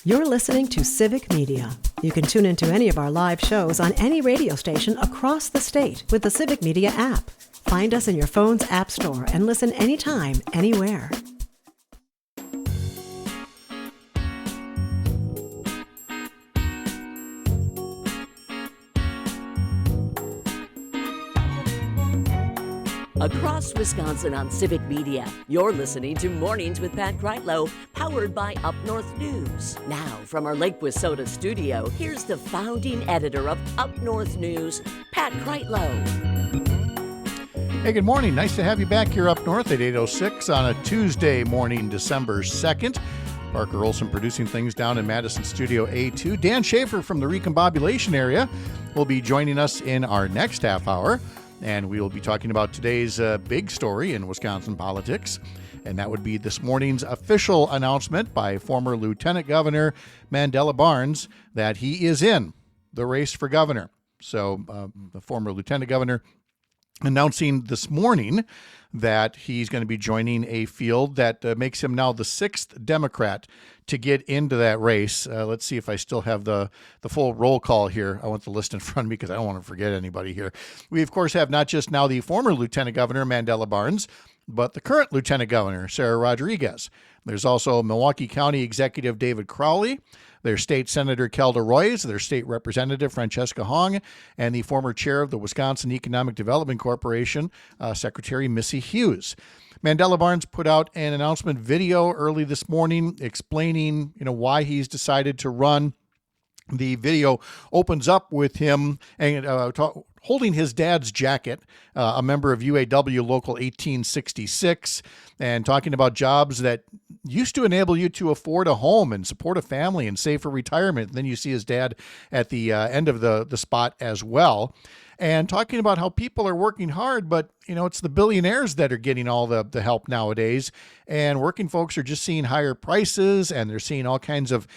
You're listening to Civic Media. You can tune into any of our live shows on any radio station across the state with the Civic Media app. Find us in your phone's app store and listen anytime, anywhere. Across Wisconsin on Civic Media, you're listening to Mornings with Pat Kreitlow, powered by Up North News. Now, from our Lake Wissota studio, here's the founding editor of Up North News, Pat Kreitlow. Hey, good morning. Nice to have you back here up north at 8:06 on a Tuesday morning, December 2nd. Parker Olson producing things down in Madison Studio A2. Dan Shafer from the Recombobulation area will be joining us in our next half hour. And we will be talking about today's big story in Wisconsin politics. And that would be this morning's official announcement by former Lieutenant Governor Mandela Barnes that he is in the race for governor. So the former Lieutenant Governor announcing this morning that he's going to be joining a field that makes him now the sixth Democrat to get into that race. Let's see if I still have the full roll call here. I want the list in front of me because I don't want to forget anybody here. We, of course, have not just now the former Lieutenant Governor Mandela Barnes, but the current Lieutenant Governor, Sarah Rodriguez. There's also Milwaukee County Executive David Crowley, their State Senator Kelda Roys, their State Representative Francesca Hong, and the former chair of the Wisconsin Economic Development Corporation, Secretary Missy Hughes. Mandela Barnes put out an announcement video early this morning explaining, why he's decided to run. The video opens up with him holding his dad's jacket, a member of UAW Local 1866, and talking about jobs that used to enable you to afford a home and support a family and save for retirement. And then you see his dad at the end of the spot as well. And talking about how people are working hard, but, it's the billionaires that are getting all the help nowadays. And working folks are just seeing higher prices, and they're seeing all kinds of,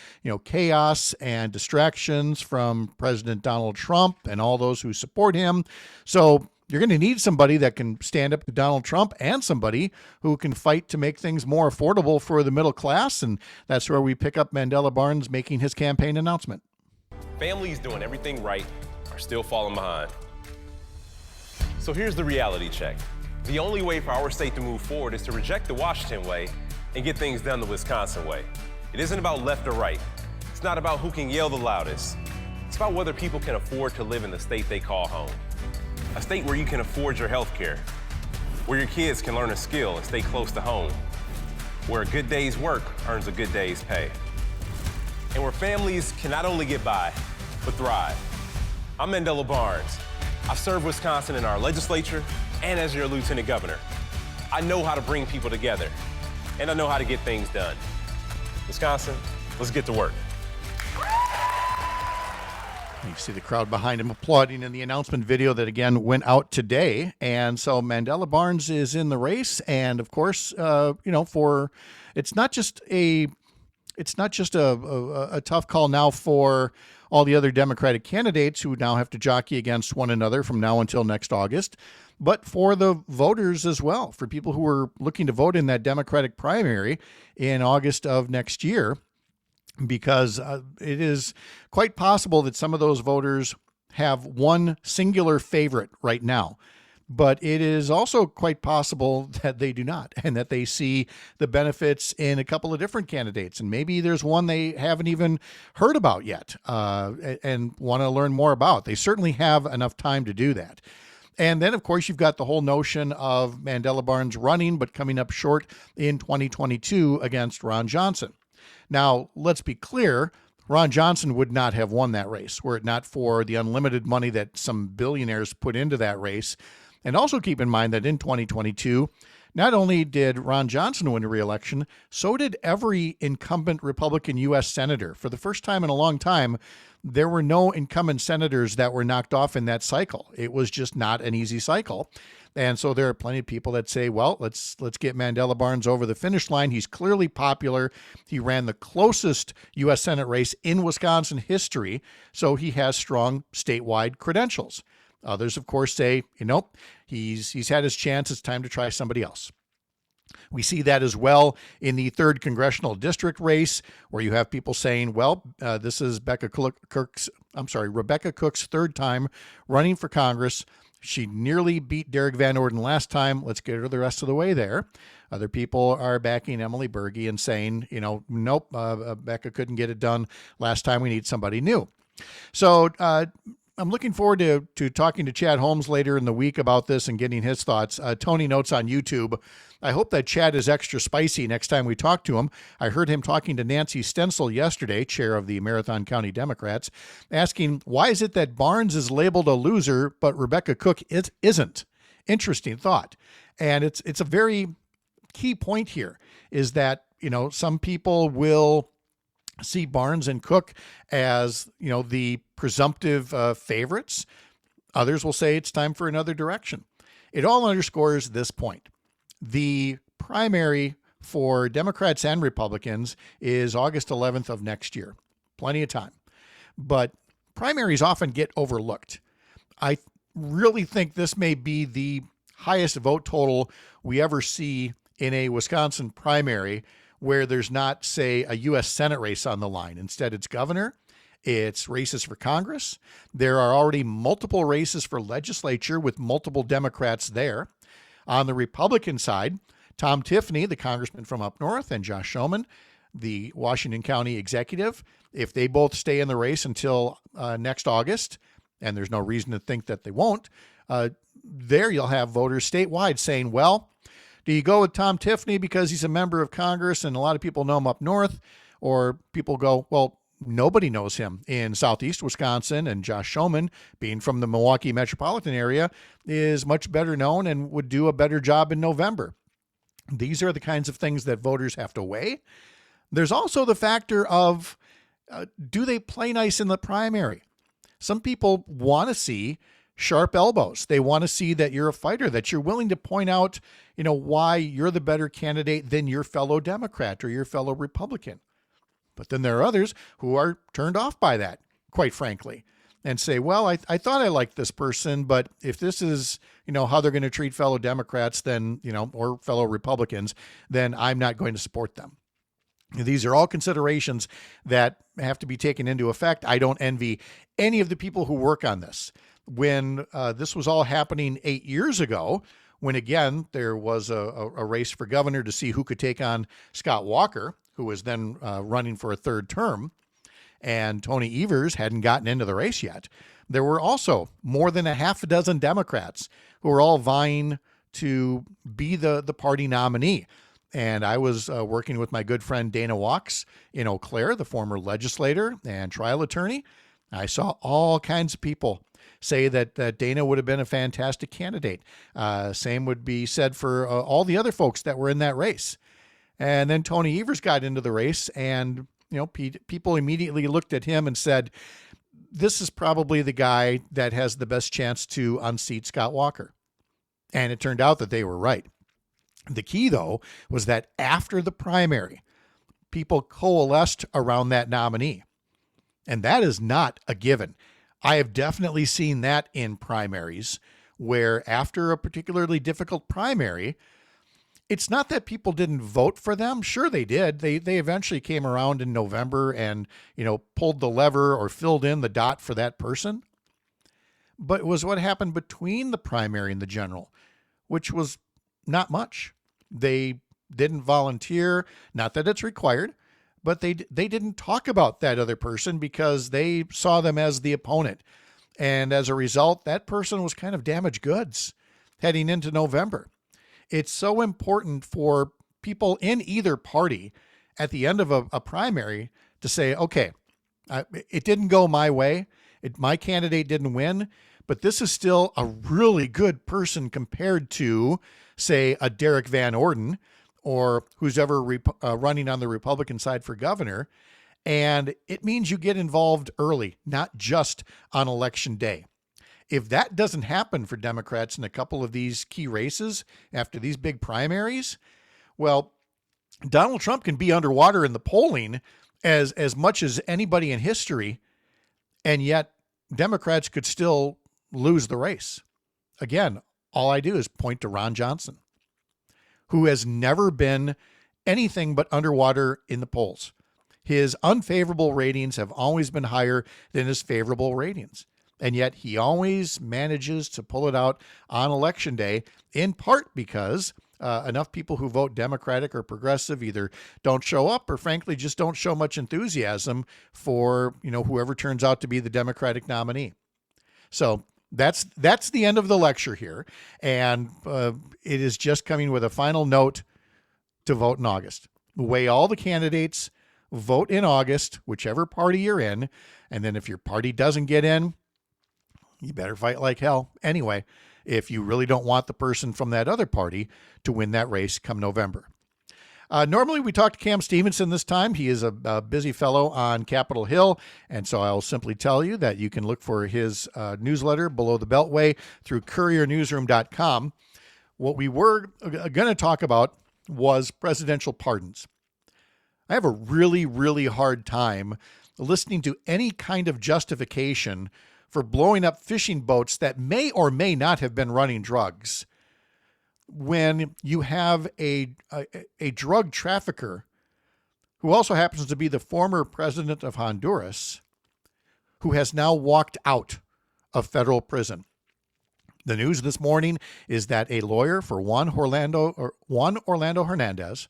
chaos and distractions from President Donald Trump and all those who support him. So you're going to need somebody that can stand up to Donald Trump and somebody who can fight to make things more affordable for the middle class. And that's where we pick up Mandela Barnes making his campaign announcement. Families doing everything right are still falling behind. So here's the reality check. The only way for our state to move forward is to reject the Washington way and get things done the Wisconsin way. It isn't about left or right. It's not about who can yell the loudest. It's about whether people can afford to live in the state they call home. A state where you can afford your health care, where your kids can learn a skill and stay close to home, where a good day's work earns a good day's pay, and where families can not only get by, but thrive. I'm Mandela Barnes. I've served Wisconsin in our legislature and as your lieutenant governor. I know how to bring people together, and I know how to get things done. Wisconsin, let's get to work. You see the crowd behind him applauding in the announcement video that again went out today. And so Mandela Barnes is in the race. And of course, it's not just a tough call now for all the other Democratic candidates who now have to jockey against one another from now until next August, but for the voters as well, for people who are looking to vote in that Democratic primary in August of next year, because it is quite possible that some of those voters have one singular favorite right now. But it is also quite possible that they do not, and that they see the benefits in a couple of different candidates. And maybe there's one they haven't even heard about yet and want to learn more about. They certainly have enough time to do that. And then, of course, you've got the whole notion of Mandela Barnes running, but coming up short in 2022 against Ron Johnson. Now, let's be clear. Ron Johnson would not have won that race were it not for the unlimited money that some billionaires put into that race. And also keep in mind that in 2022, not only did Ron Johnson win a re-election, so did every incumbent Republican U.S. senator. For the first time in a long time, there were no incumbent senators that were knocked off in that cycle. It was just not an easy cycle. And so there are plenty of people that say, well, let's get Mandela Barnes over the finish line. He's clearly popular. He ran the closest U.S. Senate race in Wisconsin history, so he has strong statewide credentials. Others, of course, say, he's had his chance. It's time to try somebody else. We see that as well in the 3rd congressional district race, where you have people saying, well, this is Rebecca Cook's 3rd time running for Congress. She nearly beat Derek Van Orden last time. Let's get her the rest of the way there. Other people are backing Emily Berge and saying, nope, Becca couldn't get it done last time. We need somebody new. So I'm looking forward to talking to Chad Holmes later in the week about this and getting his thoughts. Tony notes on YouTube, I hope that Chad is extra spicy next time we talk to him. I heard him talking to Nancy Stencil yesterday, chair of the Marathon County Democrats, asking, why is it that Barnes is labeled a loser, but Rebecca Cook isn't? Interesting thought. And it's a very key point here is that, some people will see Barnes and Cook as, the presumptive favorites. Others will say it's time for another direction. It all underscores this point. The primary for Democrats and Republicans is August 11th of next year. Plenty of time. But primaries often get overlooked. I really think this may be the highest vote total we ever see in a Wisconsin primary where there's not, say, a U.S. Senate race on the line. Instead, it's governor. It's races for Congress. There are already multiple races for legislature with multiple Democrats there. On the Republican side, Tom Tiffany, the congressman from up north, and Josh Schoeman, the Washington County executive, if they both stay in the race until next August, and there's no reason to think that they won't, there you'll have voters statewide saying, well, do you go with Tom Tiffany because he's a member of Congress and a lot of people know him up north? Or people go, well, nobody knows him in southeast Wisconsin, and Josh Schoeman, being from the Milwaukee metropolitan area, is much better known and would do a better job in November. These are the kinds of things that voters have to weigh. There's also the factor of, do they play nice in the primary? Some people want to see sharp elbows. They want to see that you're a fighter, that you're willing to point out, why you're the better candidate than your fellow Democrat or your fellow Republican. But then there are others who are turned off by that, quite frankly, and say, well, I thought I liked this person, but if this is, how they're going to treat fellow Democrats, then, or fellow Republicans, then I'm not going to support them. These are all considerations that have to be taken into effect. I don't envy any of the people who work on this. When this was all happening 8 years ago, when again, there was a race for governor to see who could take on Scott Walker, who was then running for a 3rd term, and Tony Evers hadn't gotten into the race yet. There were also more than a half a dozen Democrats who were all vying to be the party nominee. And I was working with my good friend Dana Walks in Eau Claire, the former legislator and trial attorney. I saw all kinds of people say that Dana would have been a fantastic candidate. Same would be said for all the other folks that were in that race. And then Tony Evers got into the race, and people immediately looked at him and said, this is probably the guy that has the best chance to unseat Scott Walker. And it turned out that they were right. The key, though, was that after the primary, people coalesced around that nominee. And that is not a given. I have definitely seen that in primaries where after a particularly difficult primary, it's not that people didn't vote for them. Sure, they did. They eventually came around in November and, pulled the lever or filled in the dot for that person. But it was what happened between the primary and the general, which was not much. They didn't volunteer, not that it's required, but they didn't talk about that other person because they saw them as the opponent. And as a result, that person was kind of damaged goods heading into November. It's so important for people in either party at the end of a primary to say, okay, it didn't go my way. My candidate didn't win, but this is still a really good person compared to, say, a Derek Van Orden or who's ever running on the Republican side for governor. And it means you get involved early, not just on election day. If that doesn't happen for Democrats in a couple of these key races after these big primaries, well, Donald Trump can be underwater in the polling as much as anybody in history, and yet Democrats could still lose the race. Again, all I do is point to Ron Johnson, who has never been anything but underwater in the polls. His unfavorable ratings have always been higher than his favorable ratings. And yet he always manages to pull it out on Election Day, in part because enough people who vote Democratic or progressive either don't show up or frankly just don't show much enthusiasm for, whoever turns out to be the Democratic nominee. So that's the end of the lecture here. And it is just coming with a final note to vote in August. Weigh all the candidates, vote in August, whichever party you're in. And then if your party doesn't get in, you better fight like hell anyway, if you really don't want the person from that other party to win that race come November. Normally we talk to Cam Stevenson this time. He is a busy fellow on Capitol Hill, and so I'll simply tell you that you can look for his newsletter, Below the Beltway, through couriernewsroom.com. What we were going to talk about was presidential pardons. I have a really, really hard time listening to any kind of justification for blowing up fishing boats that may or may not have been running drugs when you have a drug trafficker who also happens to be the former president of Honduras, who has now walked out of federal prison. The news this morning is that a lawyer for Juan Orlando Hernandez,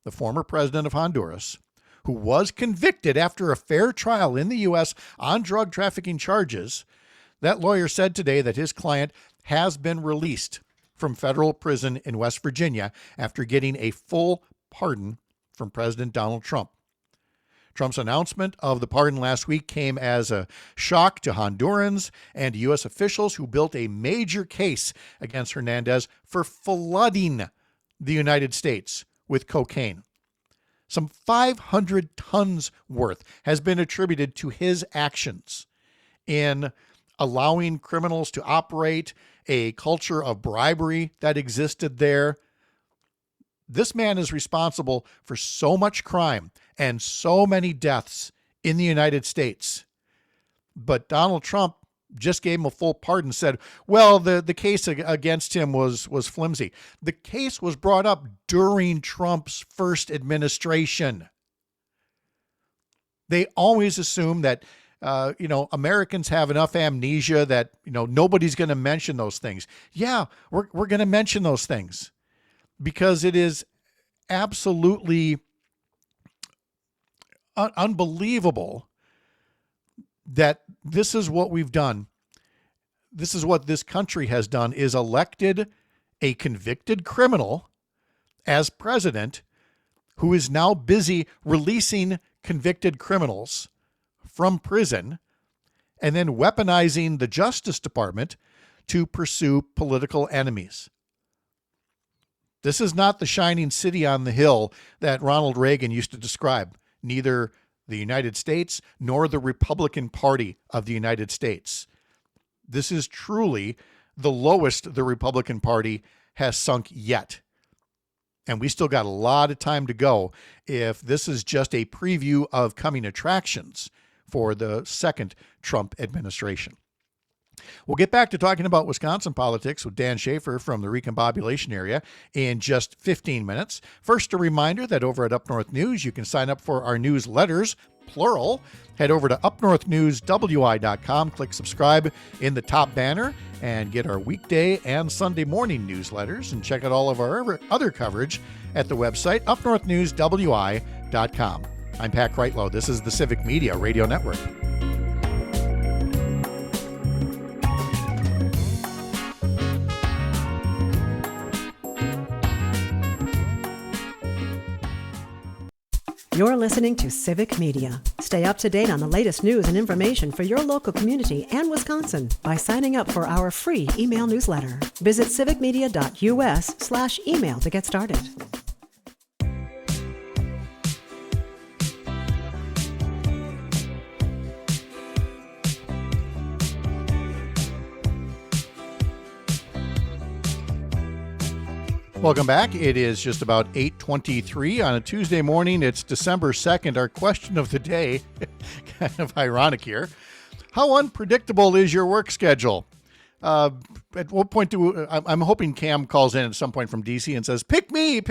the former president of Honduras, who was convicted after a fair trial in the U.S. on drug trafficking charges, that lawyer said today that his client has been released from federal prison in West Virginia after getting a full pardon from President Donald Trump. Trump's announcement of the pardon last week came as a shock to Hondurans and U.S. officials who built a major case against Hernandez for flooding the United States with cocaine. Some 500 tons worth has been attributed to his actions in allowing criminals to operate, a culture of bribery that existed there. This man is responsible for so much crime and so many deaths in the United States. But Donald Trump just gave him a full pardon, said, well, the case against him was flimsy. The case was brought up during Trump's first administration. They always assume that, Americans have enough amnesia that, nobody's going to mention those things. Yeah, we're going to mention those things because it is absolutely unbelievable that this is what we've done. This is what this country has done, is elected a convicted criminal as president who is now busy releasing convicted criminals from prison and then weaponizing the Justice Department to pursue political enemies. This is not the shining city on the hill that Ronald Reagan used to describe. Neither the United States nor the Republican Party of the United States. This is truly the lowest the Republican Party has sunk yet. And we still got a lot of time to go if this is just a preview of coming attractions for the second Trump administration. We'll get back to talking about Wisconsin politics with Dan Shafer from the Recombobulation area in just 15 minutes. First, a reminder that over at Up North News, you can sign up for our newsletters, plural. Head over to upnorthnewswi.com, click subscribe in the top banner, and get our weekday and Sunday morning newsletters, and check out all of our other coverage at the website, upnorthnewswi.com. I'm Pat Kreitlow. This is the Civic Media Radio Network. You're listening to Civic Media. Stay up to date on the latest news and information for your local community and Wisconsin by signing up for our free email newsletter. Visit civicmedia.us/email to get started. Welcome back. It is just about 8:23 on a Tuesday morning. It's December 2nd. Our question of the day, kind of ironic here. How unpredictable is your work schedule? At what point I'm hoping Cam calls in at some point from DC and says, pick me,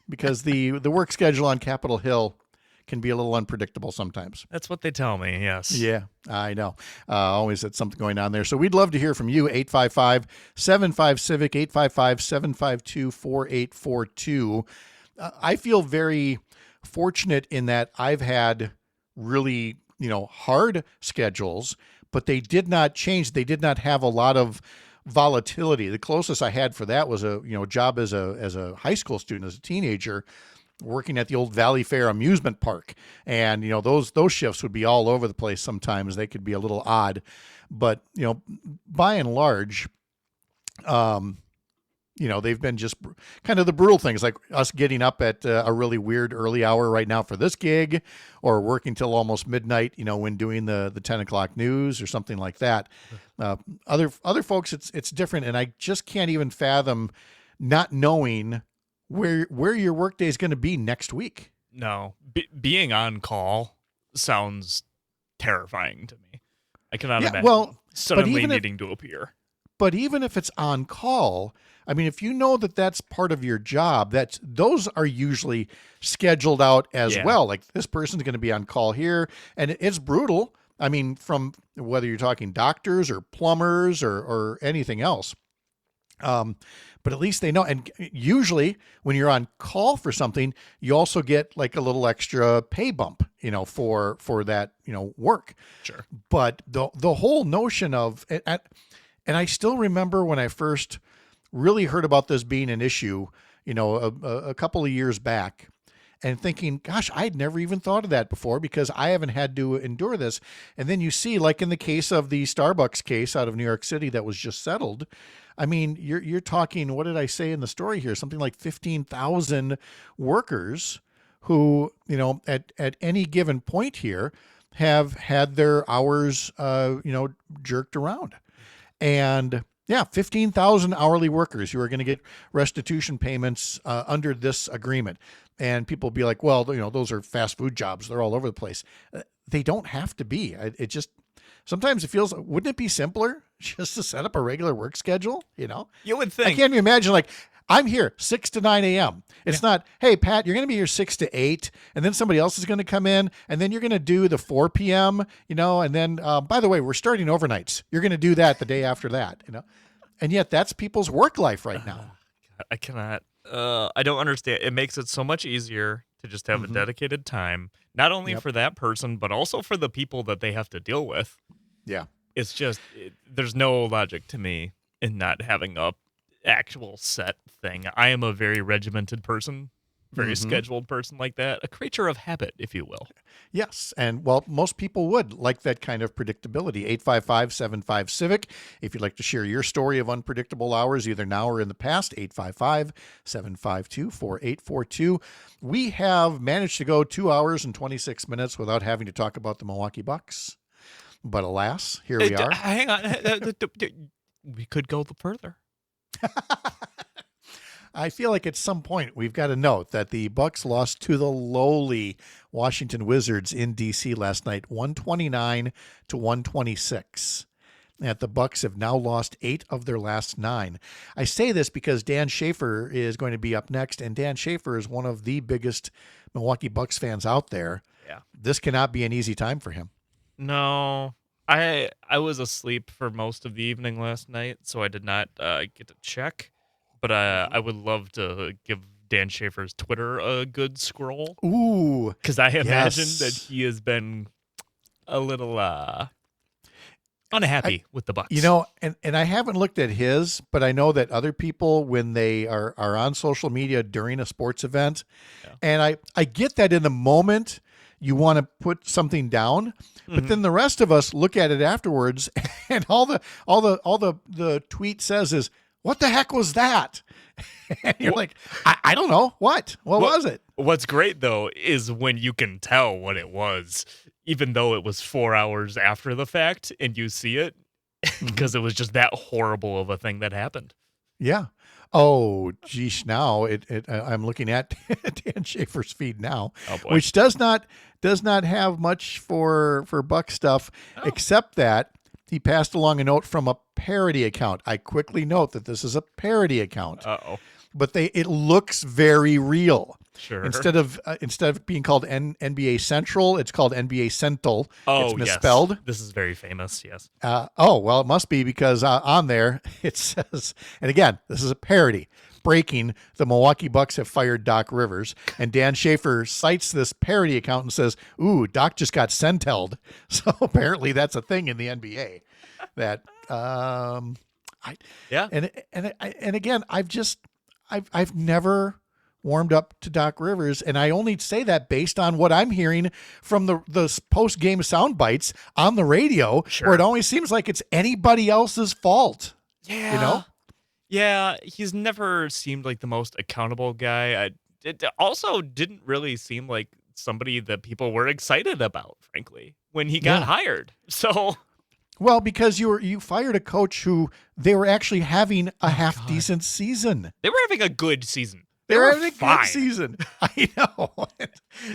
because the work schedule on Capitol Hill can be a little unpredictable sometimes. That's what they tell me, yes. Yeah, I know. Always had something going on there. So we'd love to hear from you, 855-75-CIVIC, 855-752-4842. I feel very fortunate in that I've had really, hard schedules, but they did not change. They did not have a lot of volatility. The closest I had for that was a job as a high school student, as a teenager, working at the old Valley Fair amusement park. And, those shifts would be all over the place sometimes. They could be a little odd. But, by and large, they've been just kind of the brutal things, like us getting up at a really weird early hour right now for this gig, or working till almost midnight, when doing the 10 o'clock news or something like that. Other folks, it's different. And I just can't even fathom not knowing where your workday is going to be next week. No, being on call sounds terrifying to me. I cannot imagine suddenly needing to appear. But even if it's on call, I mean, if you know that that's part of your job, those are usually scheduled out as well. Like, this person's going to be on call here, and it's brutal. I mean, from whether you're talking doctors or plumbers or anything else. But at least they know. And usually when you're on call for something, you also get like a little extra pay bump, for that, work. Sure. But the whole notion of, and I still remember when I first really heard about this being an issue, a couple of years back, and thinking, gosh, I'd never even thought of that before because I haven't had to endure this. And then you see, like in the case of the Starbucks case out of New York City that was just settled, I mean, you're talking, what did I say in the story here? Something like 15,000 workers who, at any given point here have had their hours, jerked around. And 15,000 hourly workers who are going to get restitution payments under this agreement. And people will be like, well, those are fast food jobs. They're all over the place. They don't have to be. It just, sometimes it feels, wouldn't it be simpler just to set up a regular work schedule? You would think. I can't even imagine, like, I'm here 6 to 9 a.m. It's not, hey, Pat, you're going to be here 6 to 8, and then somebody else is going to come in, and then you're going to do the 4 p.m., and then, by the way, we're starting overnights. You're going to do that the day after that, And yet that's people's work life right now. I cannot. I don't understand. It makes it so much easier to just have a dedicated time, not only for that person, but also for the people that they have to deal with. Yeah. It's just, there's no logic to me in not having a actual set thing. I am a very regimented person, very scheduled person like that, a creature of habit, if you will. Yes. And well, most people would like that kind of predictability. 855-75-CIVIC. If you'd like to share your story of unpredictable hours, either now or in the past, 855-752-4842. We have managed to go 2 hours and 26 minutes without having to talk about the Milwaukee Bucks. But alas, here we are. Hang on. We could go further. I feel like at some point we've got to note that the Bucks lost to the lowly Washington Wizards in D.C. last night, 129-126. And the Bucks have now lost 8 of their last 9. I say this because Dan Shafer is going to be up next, and Dan Shafer is one of the biggest Milwaukee Bucks fans out there. Yeah. This cannot be an easy time for him. No, I was asleep for most of the evening last night, so I did not get to check. But I would love to give Dan Shafer's Twitter a good scroll. Ooh. Because I imagine that he has been a little unhappy with the Bucks. And I haven't looked at his, but I know that other people, when they are on social media during a sports event, and I get that in the moment you want to put something down, but then the rest of us look at it afterwards, and all the tweet says is, what the heck was that? And you're like, I don't know. What was it? What's great, though, is when you can tell what it was, even though it was 4 hours after the fact and you see it, because it was just that horrible of a thing that happened. Yeah. Oh, geez. Now I'm looking at Dan Shafer's feed now, which does not have much for Buck stuff, except that he passed along a note from a parody account. I quickly note that this is a parody account. Uh-oh. But it looks very real. Sure. Instead of being called NBA Central, it's called NBA Central. Oh, it's misspelled. Yes. This is very famous, yes. Well, it must be because on there it says, and again, this is a parody. Breaking, the Milwaukee Bucks have fired Doc Rivers. And Dan Shafer cites this parody account and says, ooh, Doc just got sentelled. So apparently that's a thing in the NBA. That, Yeah. And again, I've never warmed up to Doc Rivers, and I only say that based on what I'm hearing from the post-game sound bites on the radio, Sure. where it always seems like it's anybody else's fault. Yeah. You know? Yeah, he's never seemed like the most accountable guy. It also didn't really seem like somebody that people were excited about, frankly, when he got hired. So... Well, because you fired a coach who they were actually having a half-decent season. They were having a good season. They were having a fine. good season. I know.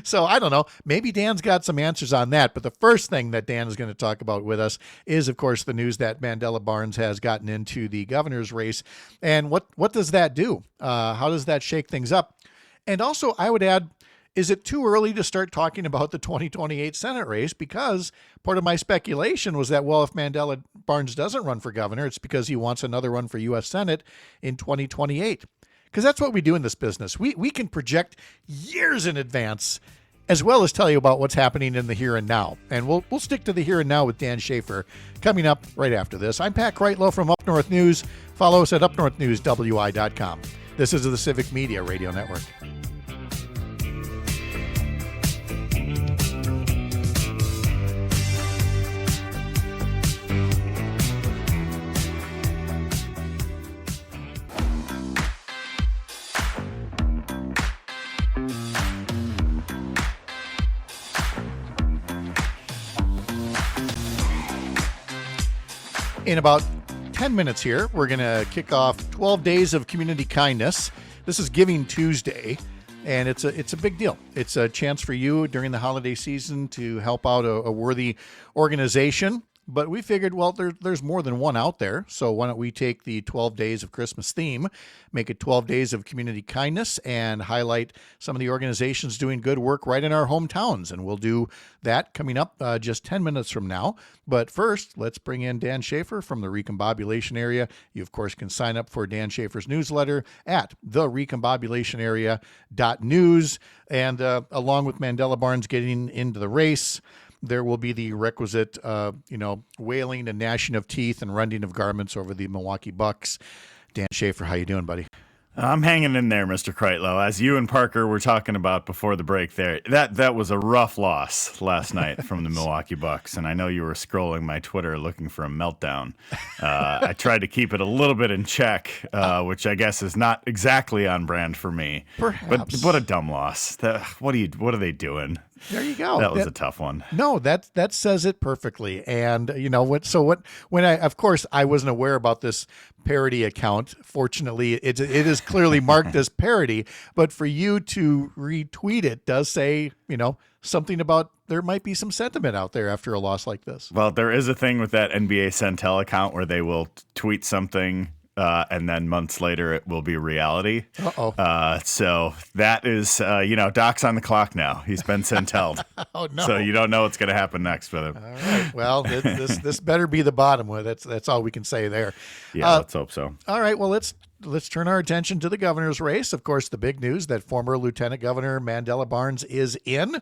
So I don't know. Maybe Dan's got some answers on that. But the first thing that Dan is going to talk about with us is, of course, the news that Mandela Barnes has gotten into the governor's race. And what does that do? How does that shake things up? And also, I would add, is it too early to start talking about the 2028 Senate race? Because part of my speculation was that, well, if Mandela Barnes doesn't run for governor, it's because he wants another run for U.S. Senate in 2028. Because that's what we do in this business. We can project years in advance, as well as tell you about what's happening in the here and now. And we'll stick to the here and now with Dan Shafer coming up right after this. I'm Pat Kreitlow from Up North News. Follow us at upnorthnewswi.com. This is the Civic Media Radio Network. In about 10 minutes here, we're going to kick off 12 Days of Community Kindness. This is Giving Tuesday, and it's a big deal. It's a chance for you during the holiday season to help out a worthy organization. But we figured, well, there's more than one out there. So why don't we take the 12 Days of Christmas theme, make it 12 Days of Community Kindness, and highlight some of the organizations doing good work right in our hometowns. And we'll do that coming up just 10 minutes from now. But first, let's bring in Dan Shafer from the Recombobulation Area. You, of course, can sign up for Dan Shafer's newsletter at therecombobulationarea.news. And along with Mandela Barnes getting into the race, there will be the requisite, wailing and gnashing of teeth and rending of garments over the Milwaukee Bucks. Dan Shafer, how you doing, buddy? I'm hanging in there, Mr. Kreitlow. As you and Parker were talking about before the break there, that was a rough loss last night from the Milwaukee Bucks, and I know you were scrolling my Twitter looking for a meltdown. I tried to keep it a little bit in check, which I guess is not exactly on brand for me. Perhaps. But what a dumb loss. What are they doing? There you go. That was a tough one. No, that says it perfectly. And you know what? So when I wasn't aware about this parody account. Fortunately, it is clearly marked as parody. But for you to retweet it does say, something about there might be some sentiment out there after a loss like this. Well, there is a thing with that NBA Centel account where they will tweet something. And then months later, it will be reality. So that is, Doc's on the clock now. He's been sentelled. Oh, no. So you don't know what's going to happen next with him. All right. Well, this better be the bottom one. That's all we can say there. Yeah, let's hope so. All right. Well, let's turn our attention to the governor's race. Of course, the big news that former Lieutenant Governor Mandela Barnes is in.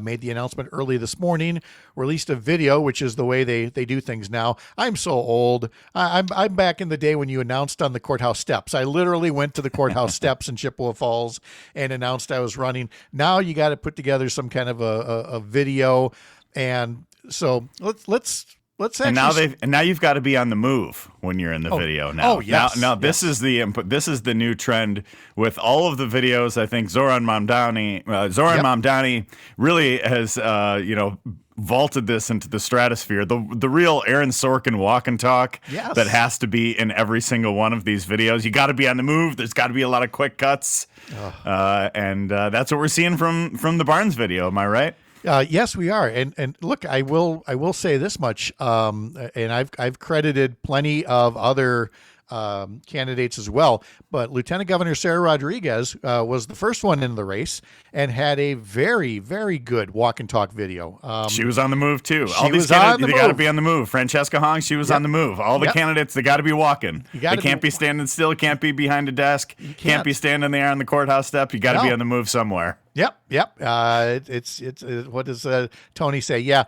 Made the announcement early this morning, released a video, which is the way they do things now. I'm so old. I'm back in the day when you announced on the courthouse steps. I literally went to the courthouse steps in Chippewa Falls and announced I was running. Now you got to put together some kind of a video. And so let's actually. And now you've got to be on the move when you're in the video now. Oh, yes. Now this is the new trend with all of the videos. I think Zoran Mamdani really has vaulted this into the stratosphere. The real Aaron Sorkin walk and talk that has to be in every single one of these videos. You got to be on the move. There's got to be a lot of quick cuts, and that's what we're seeing from the Barnes video. Am I right? Yes, we are. And look, I will say this much. And I've credited plenty of other candidates as well. But Lieutenant Governor Sarah Rodriguez was the first one in the race and had a very, very good walk and talk video. She was on the move too. All these candidates, they got to be on the move. Francesca Hong, she was on the move. All the candidates, they got to be walking. They can't be standing still. Can't be behind a desk. Can't be standing there on the courthouse step. You got to be on the move somewhere. Yep. It's what does Tony say? Yeah,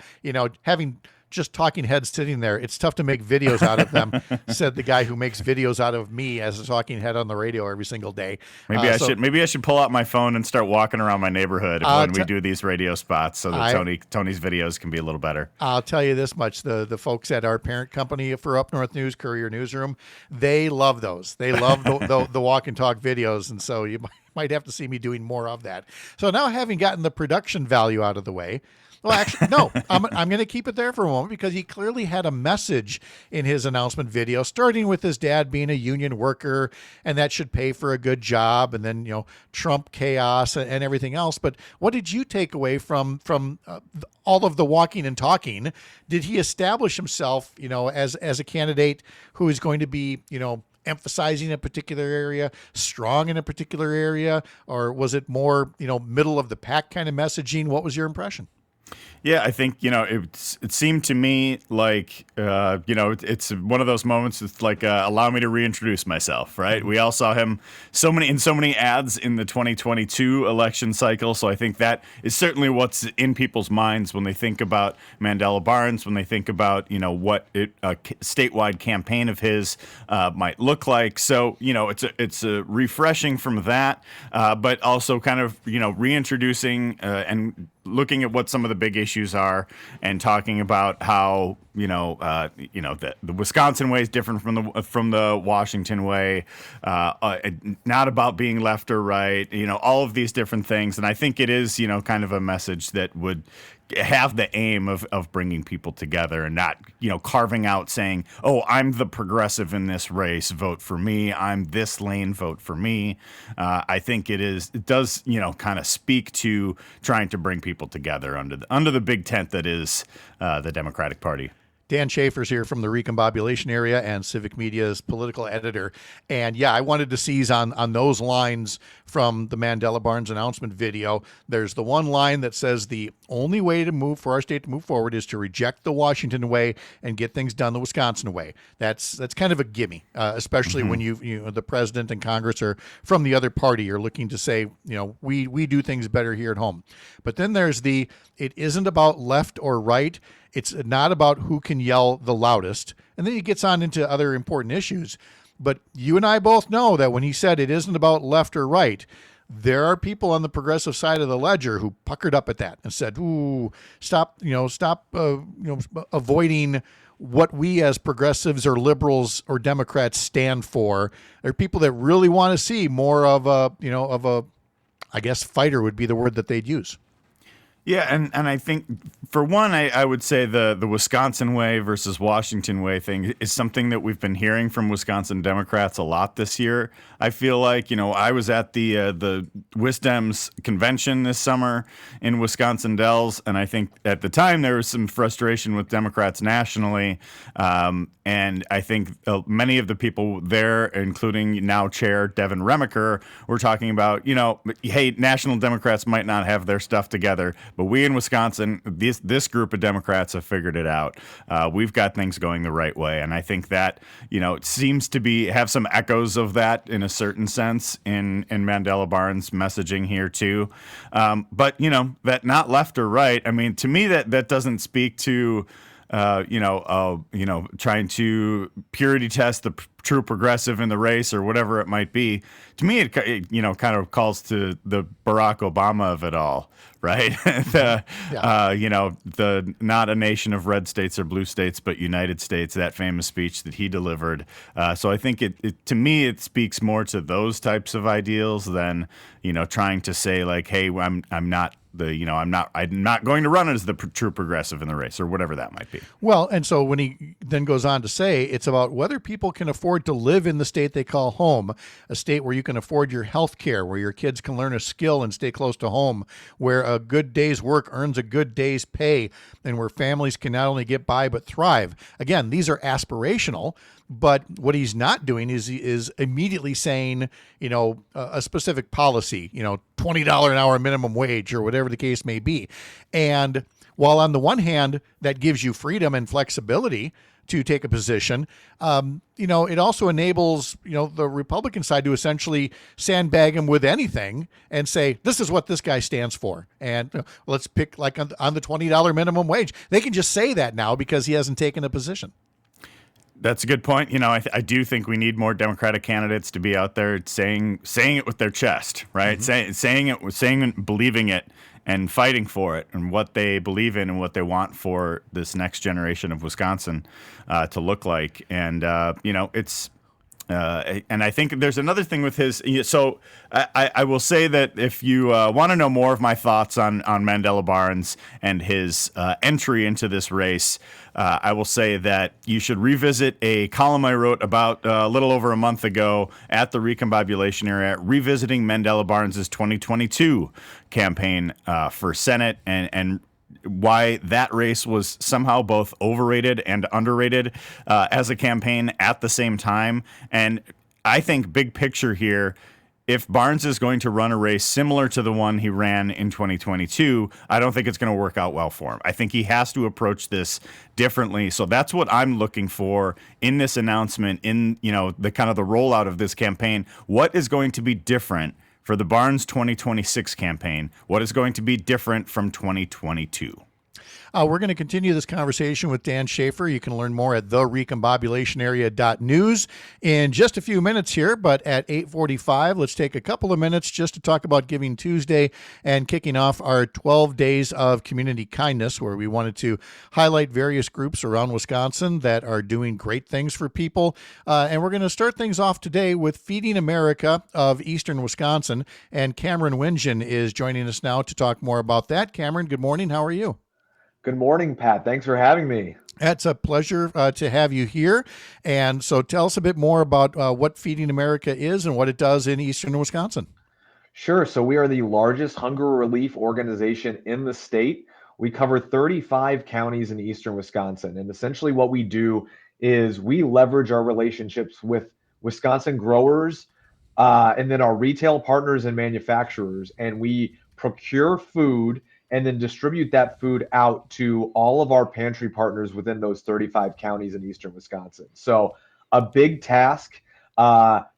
having just talking heads sitting there, it's tough to make videos out of them, said the guy who makes videos out of me as a talking head on the radio every single day. Maybe I should pull out my phone and start walking around my neighborhood when we do these radio spots so that Tony's videos can be a little better. I'll tell you this much. The folks at our parent company for Up North News, Courier Newsroom, they love those. They love the walk and talk videos, and so you might have to see me doing more of that. So now, having gotten the production value out of the way, well, actually, no, I'm going to keep it there for a moment because he clearly had a message in his announcement video, starting with his dad being a union worker, and that should pay for a good job, and then, Trump chaos and everything else. But what did you take away from all of the walking and talking? Did he establish himself, as a candidate who is going to be, emphasizing a particular area, strong in a particular area, or was it more, middle of the pack kind of messaging? What was your impression? Yeah, I think, it seemed to me like, it's one of those moments that's like, allow me to reintroduce myself, right? We all saw him so many ads in the 2022 election cycle. So I think that is certainly what's in people's minds when they think about Mandela Barnes, when they think about, what a statewide campaign of his might look like. So, it's a refreshing from that, but also kind of, reintroducing and looking at what some of the big issues are and talking about how the Wisconsin way is different from the Washington way, not about being left or right, all of these different things. And I think it is kind of a message that would have the aim of bringing people together and not carving out saying, oh, I'm the progressive in this race, vote for me, I'm this lane, vote for me. I think it does kind of speak to trying to bring people together under the big tent that is the Democratic Party. Dan Shafer's here from the Recombobulation area and Civic Media's political editor. And yeah, I wanted to seize on those lines from the Mandela Barnes announcement video. There's the one line that says the only way for our state to move forward is to reject the Washington way and get things done the Wisconsin way. That's kind of a gimme, especially when the president and Congress are from the other party. You're looking to say, we do things better here at home. But then there's it isn't about left or right. It's not about who can yell the loudest. And then he gets on into other important issues. But you and I both know that when he said it isn't about left or right, there are people on the progressive side of the ledger who puckered up at that and said, "Ooh, stop avoiding what we as progressives or liberals or Democrats stand for." There are people that really want to see more of a I guess fighter would be the word that they'd use. Yeah, and I think, for one, I would say the Wisconsin way versus Washington way thing is something that we've been hearing from Wisconsin Democrats a lot this year. I feel like, I was at the WisDems convention this summer in Wisconsin Dells, and I think at the time there was some frustration with Democrats nationally, and I think many of the people there, including now Chair Devin Remiker, were talking about, hey, national Democrats might not have their stuff together, but we in Wisconsin, this group of Democrats have figured it out. We've got things going the right way, and I think that it seems to have some echoes of that in a certain sense in Mandela Barnes' messaging here too. But that not left or right. I mean, to me, that doesn't speak to trying to purity test the true progressive in the race or whatever it might be. To me, it kind of calls to the Barack Obama of it all, right? The not a nation of red states or blue states, but United States, that famous speech that he delivered. So I think to me, it speaks more to those types of ideals than, trying to say like, hey, I'm not I'm not going to run as the true progressive in the race, or whatever that might be. Well, and so when he then goes on to say it's about whether people can afford to live in the state they call home, a state where you can afford your health care, where your kids can learn a skill and stay close to home, where a good day's work earns a good day's pay, and where families can not only get by but thrive. Again, these are aspirational, but what he's not doing is immediately saying, a specific policy, $20 an hour minimum wage or whatever the case may be. And while on the one hand, that gives you freedom and flexibility to take a position, it also enables, the Republican side to essentially sandbag him with anything and say, this is what this guy stands for. And let's pick like on the $20 minimum wage. They can just say that now because he hasn't taken a position. That's a good point. I do think we need more Democratic candidates to be out there saying it with their chest, right? Mm-hmm. Saying it, believing it, and fighting for it, and what they believe in and what they want for this next generation of Wisconsin to look like. And it's. And I think there's another thing with his. So I will say that if you want to know more of my thoughts on Mandela Barnes and his entry into this race, I will say that you should revisit a column I wrote about a little over a month ago at the Recombobulation area, revisiting Mandela Barnes' 2022 campaign for Senate and why that race was somehow both overrated and underrated as a campaign at the same time. And I think big picture here, if Barnes is going to run a race similar to the one he ran in 2022, I don't think it's going to work out well for him. I think he has to approach this differently. So that's what I'm looking for in this announcement, in the kind of the rollout of this campaign. What is going to be different for the Barnes 2026 campaign? What is going to be different from 2022? We're going to continue this conversation with Dan Shafer. You can learn more at therecombobulationarea.news in just a few minutes here, but at 8:45, let's take a couple of minutes just to talk about Giving Tuesday and kicking off our 12 days of community kindness, where we wanted to highlight various groups around Wisconsin that are doing great things for people. And we're going to start things off today with Feeding America of Eastern Wisconsin, and Cameron Wingen is joining us now to talk more about that. Cameron, good morning. How are you? Good morning, Pat. Thanks for having me. It's a pleasure to have you here. And so tell us a bit more about what Feeding America is and what it does in Eastern Wisconsin. Sure. So we are the largest hunger relief organization in the state. We cover 35 counties in Eastern Wisconsin. And essentially what we do is we leverage our relationships with Wisconsin growers and then our retail partners and manufacturers. And we procure food and then distribute that food out to all of our pantry partners within those 35 counties in Eastern Wisconsin. So a big task.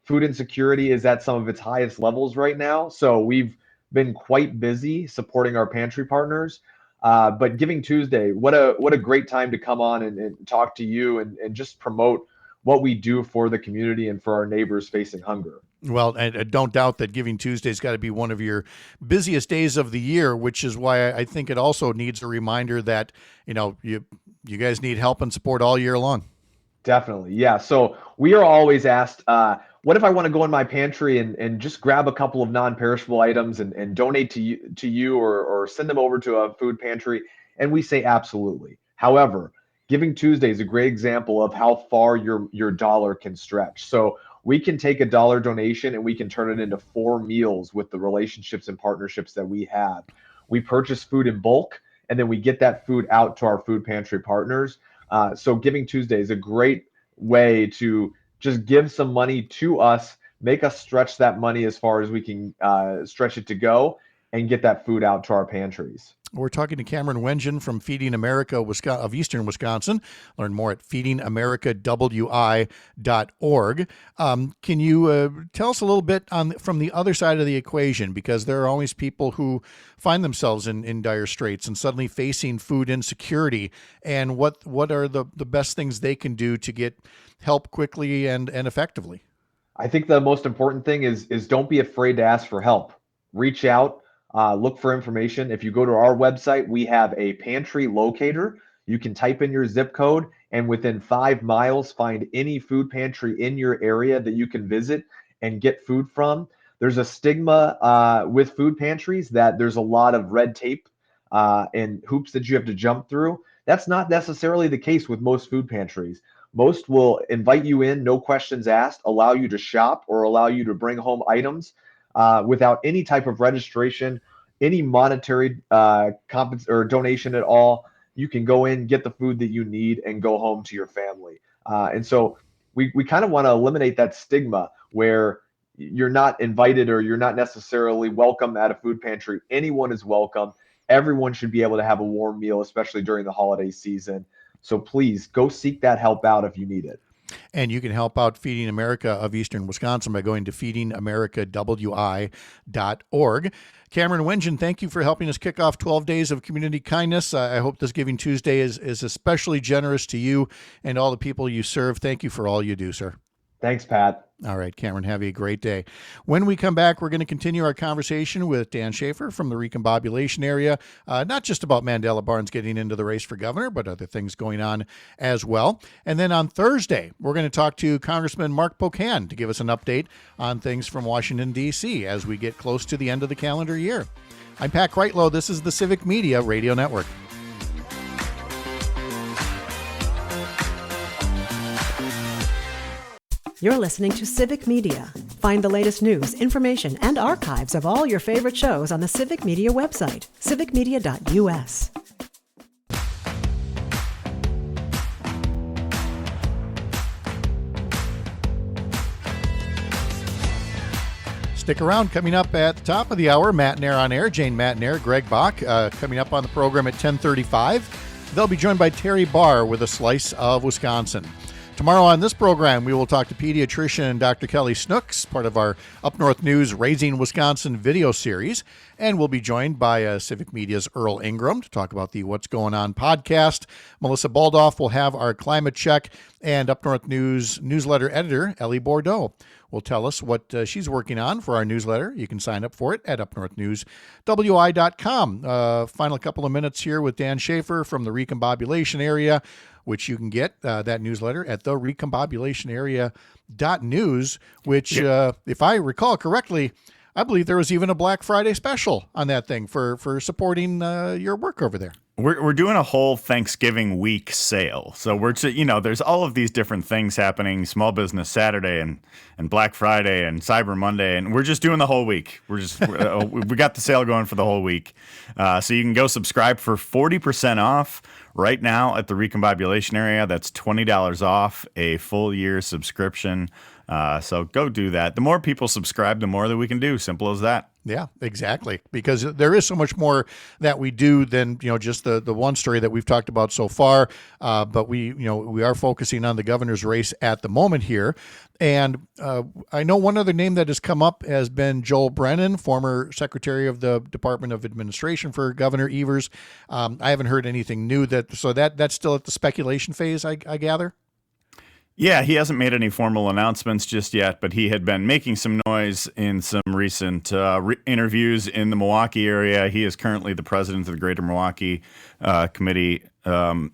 Food insecurity is at some of its highest levels right now. So we've been quite busy supporting our pantry partners. But Giving Tuesday, what a great time to come on and talk to you and just promote what we do for the community and for our neighbors facing hunger. Well, I don't doubt that Giving Tuesday's got to be one of your busiest days of the year, which is why I think it also needs a reminder that, you guys need help and support all year long. Definitely. Yeah. So we are always asked, what if I want to go in my pantry and just grab a couple of non-perishable items and donate to you or send them over to a food pantry? And we say absolutely. However, Giving Tuesday is a great example of how far your dollar can stretch. So we can take a dollar donation and we can turn it into 4 meals with the relationships and partnerships that we have. We purchase food in bulk, and then we get that food out to our food pantry partners. So Giving Tuesday is a great way to just give some money to us, make us stretch that money as far as we can stretch it to go, and get that food out to our pantries. We're talking to Cameron Wingen from Feeding America of Eastern Wisconsin. Learn more at feedingamericawi.org. Can you tell us a little bit from the other side of the equation? Because there are always people who find themselves in dire straits and suddenly facing food insecurity. And what are the best things they can do to get help quickly and effectively? I think the most important thing is don't be afraid to ask for help. Reach out. Look for information. If you go to our website, we have a pantry locator. You can type in your zip code and within 5 miles, find any food pantry in your area that you can visit and get food from. there's a stigma with food pantries that there's a lot of red tape and hoops that you have to jump through. That's not necessarily the case with most food pantries. Most will invite you in, no questions asked, allow you to shop or allow you to bring home items without any type of registration, any monetary or donation at all. You can go in, get the food that you need, and go home to your family. And so we kind of want to eliminate that stigma where you're not invited or you're not necessarily welcome at a food pantry. Anyone is welcome. Everyone should be able to have a warm meal, especially during the holiday season. So please go seek that help out if you need it. And you can help out Feeding America of Eastern Wisconsin by going to feedingamericawi.org. Cameron Wengen, thank you for helping us kick off 12 days of community kindness. I hope this Giving Tuesday is especially generous to you and all the people you serve. Thank you for all you do, sir. Thanks, Pat. All right, Cameron, have a great day. When we come back, we're going to continue our conversation with Dan Shafer from the recombobulation area, not just about Mandela Barnes getting into the race for governor, but other things going on as well. And then on Thursday, we're going to talk to Congressman Mark Pocan to give us an update on things from Washington, D.C. as we get close to the end of the calendar year. I'm Pat Kreitlow. This is the Civic Media Radio Network. You're listening to Civic Media. Find the latest news, information, and archives of all your favorite shows on the Civic Media website, civicmedia.us. Stick around. Coming up at the top of the hour, Matt Nair on air, Jane Matt Nair, Greg Bach, coming up on the program at 10:35. They'll be joined by Terry Barr with a slice of Wisconsin. Tomorrow on this program, we will talk to pediatrician Dr. Kelly Snooks, part of our Up North News Raising Wisconsin video series. And we'll be joined by Civic Media's Earl Ingram to talk about the What's Going On podcast. Melissa Baldoff will have our climate check, and Up North News newsletter editor Ellie Bordeaux will tell us what she's working on for our newsletter. You can sign up for it at upnorthnewswi.com. Final couple of minutes here with Dan Shafer from the recombobulation area, which you can get that newsletter at the recombobulationarea.news, which, if I recall correctly, I believe there was even a Black Friday special on that thing for supporting your work over there. We're doing a whole Thanksgiving week sale. So there's all of these different things happening, Small Business Saturday and Black Friday and Cyber Monday, and we're just doing the whole week. We got the sale going for the whole week. So you can go subscribe for 40% off right now at the recombobulation area. That's $20 off a full year subscription. So go do that. The more people subscribe, the more that we can do. Simple as that. Yeah, exactly. Because there is so much more that we do than, just the one story that we've talked about so far. But we are focusing on the governor's race at the moment here. And I know one other name that has come up has been Joel Brennan, former secretary of the Department of Administration for Governor Evers. I haven't heard anything new that's still at the speculation phase, I gather. Yeah, he hasn't made any formal announcements just yet, but he had been making some noise in some recent interviews in the Milwaukee area. He is currently the president of the Greater Milwaukee Committee. I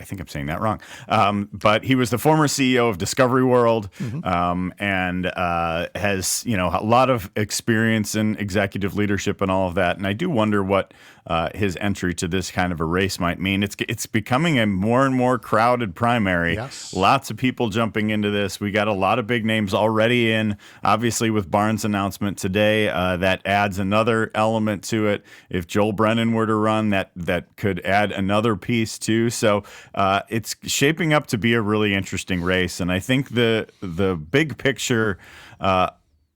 think I'm saying that wrong. But he was the former CEO of Discovery World, and has, a lot of experience in executive leadership and all of that. And I do wonder what his entry to this kind of a race might mean. It's becoming a more and more crowded primary. Yes. Lots of people jumping into this. We got a lot of big names already in. Obviously, with Barnes' announcement today, that adds another element to it. If Joel Brennan were to run, that could add another piece too. So it's shaping up to be a really interesting race. And I think the big picture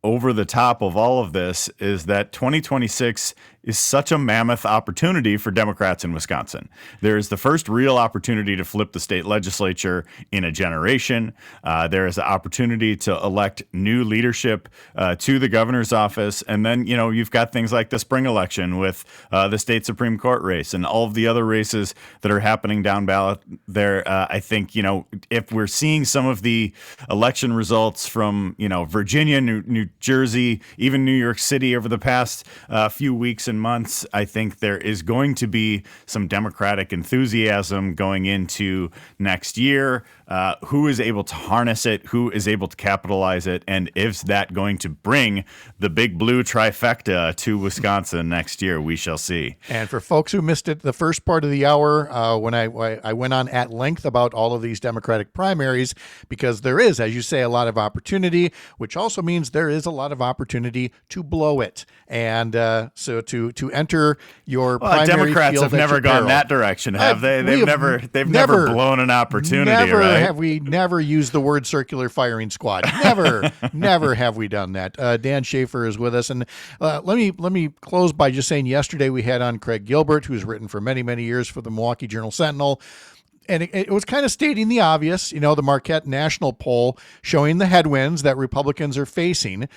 over the top of all of this is that 2026 is such a mammoth opportunity for Democrats in Wisconsin. There is the first real opportunity to flip the state legislature in a generation. There is the opportunity to elect new leadership to the governor's office. And then, you've got things like the spring election with the state Supreme Court race and all of the other races that are happening down ballot there. I think, if we're seeing some of the election results from, Virginia, New Jersey, even New York City over the past few weeks and in months, I think there is going to be some Democratic enthusiasm going into next year. Who is able to harness it? Who is able to capitalize it? And is that going to bring the big blue trifecta to Wisconsin next year? We shall see. And for folks who missed it, the first part of the hour, when I went on at length about all of these Democratic primaries, because there is, as you say, a lot of opportunity, which also means there is a lot of opportunity to blow it. And so to enter your primary Democrats field have never gone that direction, have they? They've never blown an opportunity. Never right? have we never used the word circular firing squad. Never have we done that. Dan Shafer is with us, and let me close by just saying yesterday we had on Craig Gilbert, who's written for many years for the Milwaukee Journal-Sentinel. And it was kind of stating the obvious, the Marquette National poll showing the headwinds that Republicans are facing.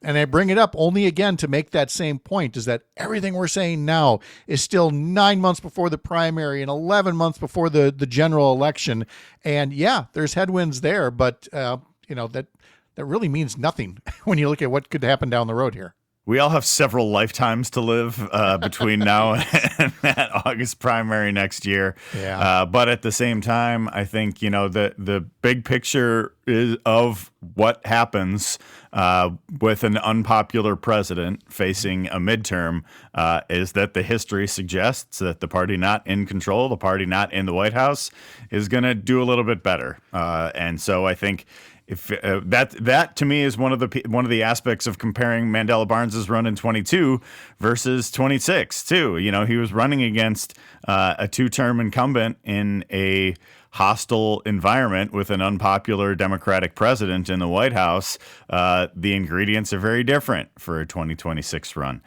And I bring it up only again to make that same point, is that everything we're saying now is still 9 months before the primary and 11 months before the general election. And yeah, there's headwinds there, but that really means nothing when you look at what could happen down the road here. We all have several lifetimes to live between now and that August primary next year. Yeah. But at the same time, I think, the big picture is of what happens with an unpopular president facing a midterm is that the history suggests that the party not in control, the party not in the White House, is going to do a little bit better. And so I think if that to me is one of the aspects of comparing Mandela Barnes's run in 22 versus 26 too. He was running against a two-term incumbent in a hostile environment with an unpopular Democratic president in the White House. The ingredients are very different for a 2026 run.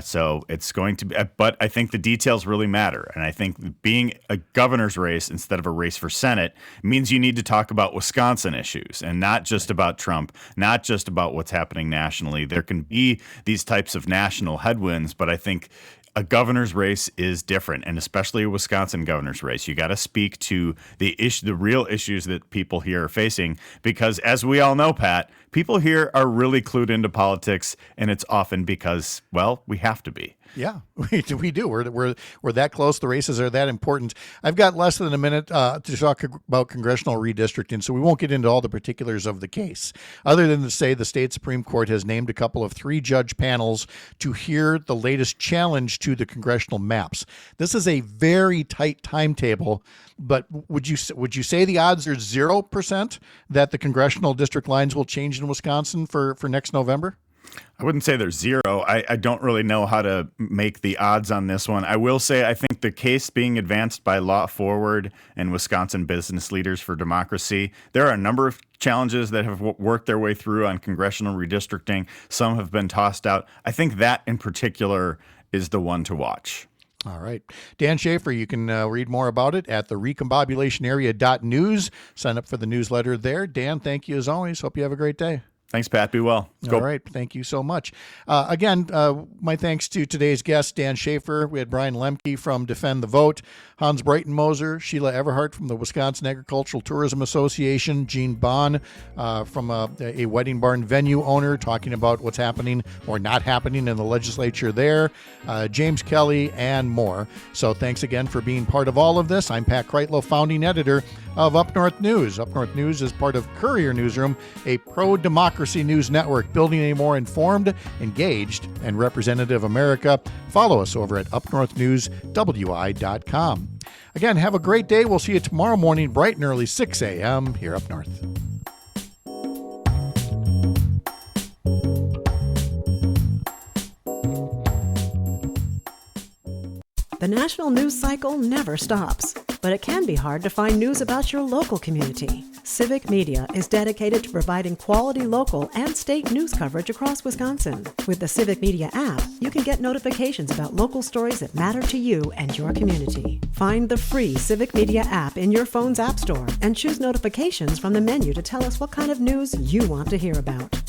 So it's going to be, but I think the details really matter. And I think being a governor's race instead of a race for Senate means you need to talk about Wisconsin issues and not just about Trump, not just about what's happening nationally. There can be these types of national headwinds, but I think a governor's race is different, and especially a Wisconsin governor's race. You got to speak to the real issues that people here are facing, because as we all know, Pat, people here are really clued into politics, and it's often because, well, we have to be. Yeah, we do. We're that close. The races are that important. I've got less than a minute to talk about congressional redistricting, so we won't get into all the particulars of the case, other than to say the state Supreme Court has named a couple of 3-judge panels to hear the latest challenge to the congressional maps. This is a very tight timetable, but would you say the odds are 0% that the congressional district lines will change in Wisconsin for next November? I wouldn't say there's 0. I don't really know how to make the odds on this one. I will say I think the case being advanced by Law Forward and Wisconsin Business Leaders for Democracy, there are a number of challenges that have worked their way through on congressional redistricting. Some have been tossed out. I think that in particular is the one to watch. All right. Dan Shafer, you can read more about it at the recombobulationarea.news. Sign up for the newsletter there. Dan, thank you as always. Hope you have a great day. Thanks, Pat. Be well. All right. Thank you so much. Again, my thanks to today's guest, Dan Shafer. We had Brian Lemke from Defend the Vote, Hans Breitenmoser, Sheila Everhart from the Wisconsin Agricultural Tourism Association, Gene Bond from a wedding barn venue owner, talking about what's happening or not happening in the legislature there, James Kelly, and more. So thanks again for being part of all of this. I'm Pat Kreitlow, founding editor of Up North News. Up North News is part of Courier Newsroom, a pro-democracy news network building a more informed, engaged, and representative America. Follow us over at upnorthnewswi.com. Again, have a great day. We'll see you tomorrow morning, bright and early, 6 a.m. here up north. The national news cycle never stops, but it can be hard to find news about your local community. Civic Media is dedicated to providing quality local and state news coverage across Wisconsin. With the Civic Media app, you can get notifications about local stories that matter to you and your community. Find the free Civic Media app in your phone's app store and choose notifications from the menu to tell us what kind of news you want to hear about.